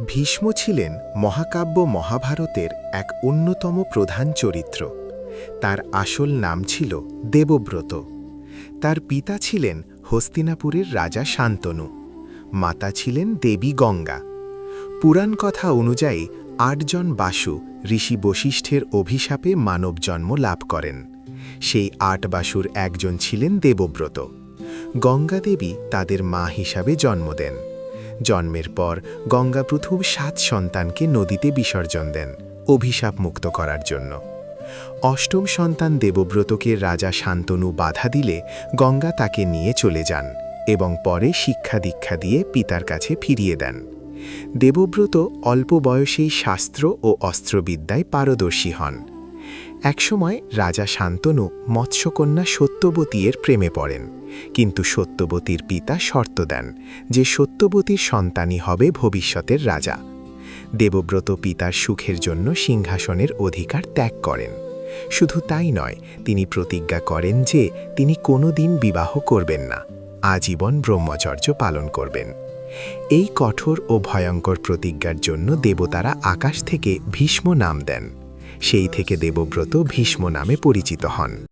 ভীষ্ম ছিলেন মহাকাব্য মহাভারতের এক অন্যতম প্রধান চরিত্র। তার আসল নাম ছিল দেবব্রত। তার পিতা ছিলেন হস্তিনাপুরের রাজা শান্তনু। মাতা ছিলেন দেবী গঙ্গা। পুরাণ কথা অনুযায়ী ৮ জন বাসু ঋষি বশিষ্ঠের অভিশাপে মানব জন্ম লাভ করেন। সেই ৮ বাসুর একজন ছিলেন দেবব্রত। গঙ্গা দেবী তাদের মা হিসাবে জন্ম দেন। জন্মের পর গঙ্গা প্রথম ৭ সন্তানকে নদীতে বিসর্জন দেন অভিশাপ মুক্ত করার জন্য। অষ্টম সন্তান দেবব্রতকে রাজা শান্তনু বাধা দিলে গঙ্গা তাকে নিয়ে চলে যান এবং পরে শিক্ষা দীক্ষা দিয়ে পিতার কাছে ফিরিয়ে দেন। দেবব্রত অল্প বয়সেই শাস্ত্র ও অস্ত্রবিদ্যায় পারদর্শী হন। একসময় রাজা শান্তনু মৎস্যকন্যা সত্যবতী এর প্রেমে পড়েন, কিন্তু সত্যবতীর পিতা শর্ত দেন যে সত্যবতীর সন্তানই হবে ভবিষ্যতের রাজা। দেবব্রত পিতার সুখের জন্য সিংহাসনের অধিকার ত্যাগ করেন। শুধু তাই নয়, তিনি প্রতিজ্ঞা করেন যে তিনি কোনোদিন বিবাহ করবেন না, আজীবন ব্রহ্মচর্য পালন করবেন। এই কঠোর ও ভয়ঙ্কর প্রতিজ্ঞার জন্য দেবতারা আকাশ থেকে ভীষ্ম নাম দেন। সেই থেকে দেবব্রত ভীষ্ম নামে পরিচিত হন।